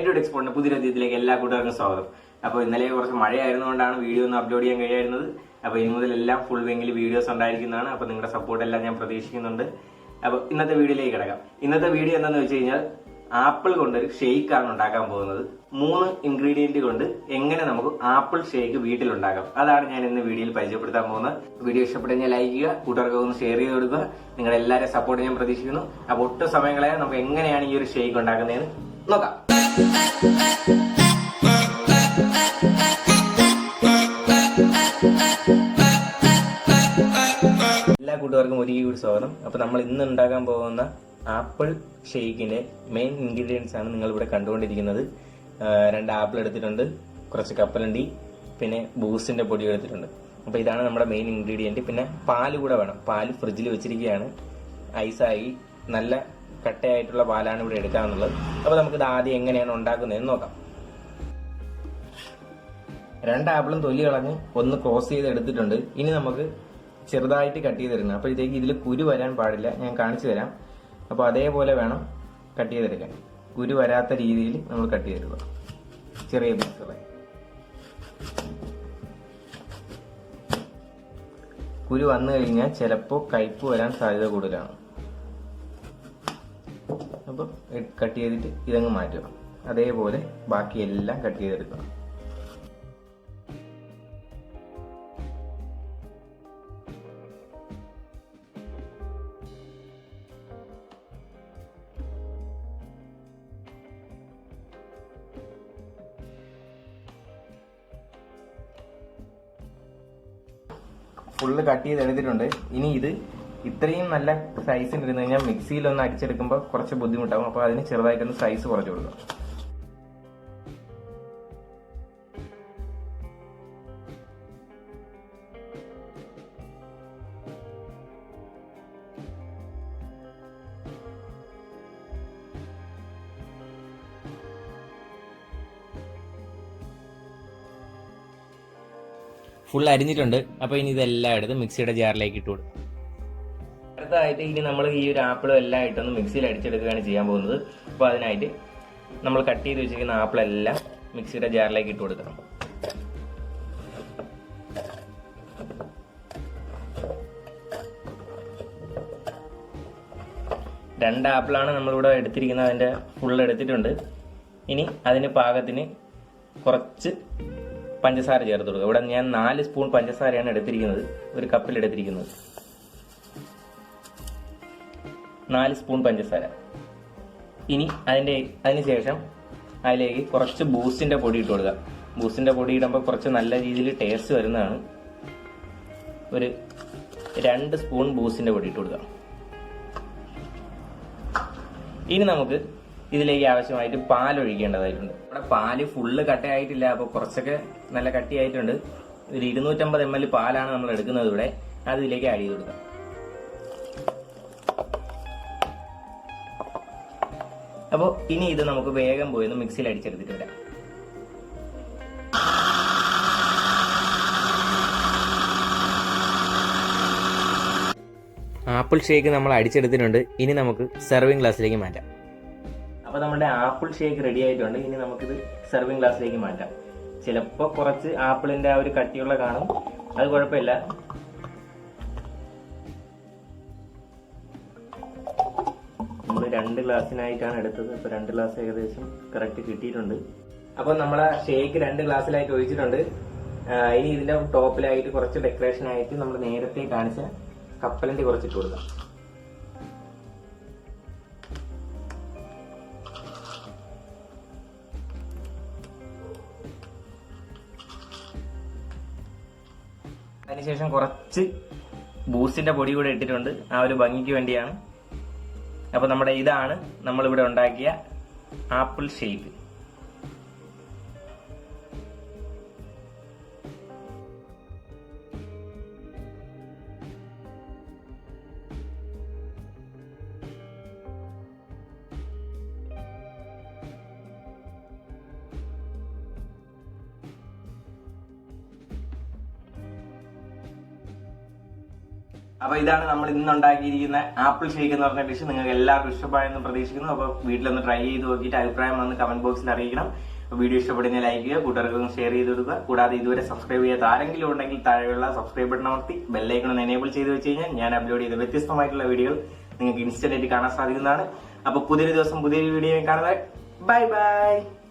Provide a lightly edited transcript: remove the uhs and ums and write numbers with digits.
ഹൈഡ്രോഡ് എക്സ്പോർട്ടിന്റെ പുതിയ രീതിയിലേക്ക് എല്ലാ കൂട്ടുകാർക്കും സ്വാഗതം. അപ്പോൾ ഇന്നലെ കുറച്ച് മഴയായിരുന്നുകൊണ്ടാണ് വീഡിയോ ഒന്ന് അപ്ലോഡ് ചെയ്യാൻ കഴിയായിരുന്നത്. അപ്പോൾ ഇനി മുതൽ എല്ലാം ഫുൾ വെങ്കിൽ വീഡിയോസ് ഉണ്ടായിരിക്കുന്നതാണ്. അപ്പോൾ നിങ്ങളുടെ സപ്പോർട്ട് എല്ലാം ഞാൻ പ്രതീക്ഷിക്കുന്നുണ്ട്. അപ്പോൾ ഇന്നത്തെ വീഡിയോയിലേക്ക് കിടക്കാം. ഇന്നത്തെ വീഡിയോ എന്താണെന്ന് വെച്ച് കഴിഞ്ഞാൽ ആപ്പിൾ കൊണ്ടൊരു ഷെയ്ക്കാണ് ഉണ്ടാക്കാൻ പോകുന്നത്. 3 ഇൻഗ്രീഡിയന്റ് കൊണ്ട് എങ്ങനെ നമുക്ക് ആപ്പിൾ ഷേക്ക് വീട്ടിലുണ്ടാക്കാം, അതാണ് ഞാൻ ഇന്ന് വീഡിയോയിൽ പരിചയപ്പെടുത്താൻ പോകുന്നത്. വീഡിയോ ഇഷ്ടപ്പെട്ടെങ്കിൽ ലൈക്ക് ചെയ്യുക, കൂട്ടുകാർക്ക് ഒന്ന് ഷെയർ ചെയ്ത് കൊടുക്കുക. നിങ്ങളുടെ എല്ലാവരും സപ്പോർട്ട് ഞാൻ പ്രതീക്ഷിക്കുന്നു. അപ്പോൾ ഒട്ടും സമയങ്ങളെ നമുക്ക് എങ്ങനെയാണ് ഈ ഒരു ഷേക്ക് ഉണ്ടാക്കുന്നതെന്ന് നോക്കാം. എല്ലാ കൂട്ടുകാർക്കും ഒരിക്കൽ കൂടി സ്വാഗതം. അപ്പൊ നമ്മൾ ഇന്ന് ഉണ്ടാക്കാൻ പോകുന്ന ആപ്പിൾ ഷേക്കിന്റെ മെയിൻ ഇൻഗ്രീഡിയൻസ് ആണ് നിങ്ങൾ ഇവിടെ കണ്ടുകൊണ്ടിരിക്കുന്നത്. 2 ആപ്പിൾ എടുത്തിട്ടുണ്ട്, കുറച്ച് കപ്പലണ്ടി, പിന്നെ ബൂസ്റ്റിന്റെ പൊടി എടുത്തിട്ടുണ്ട്. അപ്പൊ ഇതാണ് നമ്മുടെ മെയിൻ ഇൻഗ്രീഡിയന്റ്. പിന്നെ പാല് കൂടെ വേണം. പാല് ഫ്രിഡ്ജിൽ വെച്ചിരിക്കുകയാണ്, ഐസായി നല്ല കട്ടയായിട്ടുള്ള പാലാണ് ഇവിടെ എടുക്കാനുള്ളത്. അപ്പൊ നമുക്കിത് ആദ്യം എങ്ങനെയാണ് ഉണ്ടാക്കുന്നതെന്ന് നോക്കാം. 2 ആപ്പിളും തൊലി കളഞ്ഞ് ഒന്ന് ക്രോസ് ചെയ്ത് എടുത്തിട്ടുണ്ട്. ഇനി നമുക്ക് ചെറുതായിട്ട് കട്ട് ചെയ്തെടുക്കണം. അപ്പോഴത്തേക്ക് ഇതിൽ കുരു വരാൻ പാടില്ല, ഞാൻ കാണിച്ചു തരാം. അപ്പോൾ അതേപോലെ വേണം കട്ട് ചെയ്തെടുക്കാൻ. കുരു വരാത്ത രീതിയിൽ നമ്മൾ കട്ട് ചെയ്തെടുക്കുക, ചെറിയ പീസുകളെ. കുരു വന്നു കഴിഞ്ഞാൽ ചിലപ്പോൾ കയ്പ് വരാൻ സാധ്യത കൂടുതലാണ്. അപ്പോൾ കട്ട് ചെയ്തിട്ട് ഇതങ്ങ് മാറ്റുക. അതേപോലെ ബാക്കിയെല്ലാം കട്ട് ചെയ്തെടുക്കുക. ഫുള്ള് കട്ട് ചെയ്ത് എടുത്തിട്ടുണ്ട്. ഇനി ഇത് ഇത്രയും നല്ല സൈസിന് ഇരുന്ന് കഴിഞ്ഞാൽ മിക്സിയിൽ ഒന്ന് അടിച്ചെടുക്കുമ്പോൾ കുറച്ച് ബുദ്ധിമുട്ടാകും. അപ്പോൾ അതിന് ചെറുതായിട്ടൊന്ന് സൈസ് കുറച്ച് കൊടുക്കുക. ഫുൾ അരിഞ്ഞിട്ടുണ്ട്. അപ്പോൾ ഇനി ഇതെല്ലാം എടുത്ത് മിക്സിയുടെ ജാറിലേക്ക് ഇട്ട് കൊടുക്കും. അടുത്തതായിട്ട് ഇനി നമ്മൾ ഈ ഒരു ആപ്പിളും എല്ലാം ഇട്ടൊന്ന് മിക്സിയിൽ അടിച്ചെടുക്കുകയാണ് ചെയ്യാൻ പോകുന്നത്. അപ്പോൾ അതിനായിട്ട് നമ്മൾ കട്ട് ചെയ്ത് വെച്ചിരിക്കുന്ന ആപ്പിളെല്ലാം മിക്സിയുടെ ജാറിലേക്ക് ഇട്ട് കൊടുക്കണം. രണ്ട് ആപ്പിളാണ് നമ്മളിവിടെ എടുത്തിരിക്കുന്നത്, അതിൻ്റെ ഫുൾ എടുത്തിട്ടുണ്ട്. ഇനി അതിന് പാകത്തിന് കുറച്ച് പഞ്ചസാര ചേർത്ത് കൊടുക്കുക. ഇവിടെ ഞാൻ 4 സ്പൂൺ പഞ്ചസാരയാണ് എടുത്തിരിക്കുന്നത്, ഒരു കപ്പിൽ എടുത്തിരിക്കുന്നത്. 4 സ്പൂൺ പഞ്ചസാര. ഇനി അതിനുശേഷം അതിലേക്ക് കുറച്ച് ബൂസ്റ്റിന്റെ പൊടി ഇട്ട് കൊടുക്കുക. ബൂസ്റ്റിന്റെ പൊടി ഇടുമ്പോൾ കുറച്ച് നല്ല രീതിയിൽ ടേസ്റ്റ് വരുന്നതാണ്. ഒരു 2 സ്പൂൺ ബൂസ്റ്റിന്റെ പൊടി ഇട്ട് കൊടുക്കുക. ഇനി നമുക്ക് ഇതിലേക്ക് ആവശ്യമായിട്ട് പാൽ ഒഴിക്കേണ്ടതായിട്ടുണ്ട്. ഇവിടെ പാല് ഫുള്ള് കട്ടയായിട്ടില്ല, അപ്പോൾ കുറച്ചൊക്കെ നല്ല കട്ടിയായിട്ടുണ്ട്. ഒരു 250 ml പാലാണ് നമ്മൾ എടുക്കുന്നത് ഇവിടെ. അത് ഇതിലേക്ക് ആഡ് ചെയ്ത് കൊടുക്കാം. അപ്പോൾ ഇനി ഇത് നമുക്ക് വേഗം പോയി ഒന്ന് മിക്സിയിൽ അടിച്ചെടുത്തിട്ട് വരാം. ആപ്പിൾ ഷേക്ക് നമ്മൾ അടിച്ചെടുത്തിട്ടുണ്ട്. ഇനി നമുക്ക് സെർവിങ് ഗ്ലാസ്സിലേക്ക് മാറ്റാം. അപ്പോൾ നമ്മുടെ ആപ്പിൾ ഷേക്ക് റെഡി ആയിട്ടുണ്ട്. ഇനി നമുക്കിത് സെർവിങ് ഗ്ലാസ്സിലേക്ക് മാറ്റാം. ചിലപ്പോൾ കുറച്ച് ആപ്പിളിന്റെ ആ ഒരു കട്ടിയുള്ള കാണും, അത് കുഴപ്പമില്ല. നമ്മൾ 2 ഗ്ലാസ്സിനായിട്ടാണ് എടുത്തത്. അപ്പോൾ 2 ഗ്ലാസ് ഏകദേശം കറക്റ്റ് കിട്ടിയിട്ടുണ്ട്. അപ്പോൾ നമ്മളെ ഷേക്ക് 2 ഗ്ലാസ്സിലായിട്ട് ഒഴിച്ചിട്ടുണ്ട്. ഇനി ഇതിന്റെ ടോപ്പിലായിട്ട് കുറച്ച് ഡെക്കറേഷൻ ആയിട്ട് നമ്മൾ നേരത്തെ കാണിച്ച കപ്പലണ്ടി കുറച്ചിട്ട് കൊടുക്കാം. അതിനുശേഷം കുറച്ച് ബൂസ്റ്റിന്റെ പൊടി കൂടെ ഇട്ടിട്ടുണ്ട്, ആ ഒരു ഭംഗിക്ക് വേണ്ടിയാണ്. അപ്പൊ ഇതാണ് നമ്മളിവിടെ ഉണ്ടാക്കിയ ആപ്പിൾ ഷേക്ക്. അപ്പൊ ഇതാണ് നമ്മൾ ഇന്ന് ഉണ്ടാക്കിയിരിക്കുന്ന ആപ്പിൾ ഷേക്ക് എന്ന് പറഞ്ഞ ഡിഷ്. നിങ്ങൾക്ക് എല്ലാവർക്കും ഇഷ്ടമായെന്ന് പ്രതീക്ഷിക്കുന്നു. അപ്പൊ വീട്ടിലൊന്ന് ട്രൈ ചെയ്ത് നോക്കിയിട്ട് അഭിപ്രായം വന്ന് കമന്റ് ബോക്സിൽ അറിയിക്കണം. വീഡിയോ ഇഷ്ടപ്പെടുന്ന ലൈക്ക് ചെയ്യുക, കൂട്ടുകാർക്കൊന്ന് ഷെയർ ചെയ്ത് കൊടുക്കുക. കൂടാതെ ഇതുവരെ സബ്സ്ക്രൈബ് ചെയ്യാത്ത ആരെങ്കിലും ഉണ്ടെങ്കിൽ താഴെയുള്ള സബ്സ്ക്രൈബ് ബട്ടൺ അമർത്തി ബെല്ലൈക്കൺ ഒന്ന് എനേബിൾ ചെയ്ത് വെച്ച് കഴിഞ്ഞാൽ ഞാൻ അപ്ലോഡ് ചെയ്ത വ്യത്യസ്തമായിട്ടുള്ള വീഡിയോകൾ നിങ്ങൾക്ക് ഇൻസ്റ്റന്റ് ആയിട്ട് കാണാൻ സാധിക്കുന്നതാണ്. അപ്പൊ പുതിയൊരു ദിവസം പുതിയൊരു വീഡിയോ കാണുന്നത്. Bye bye.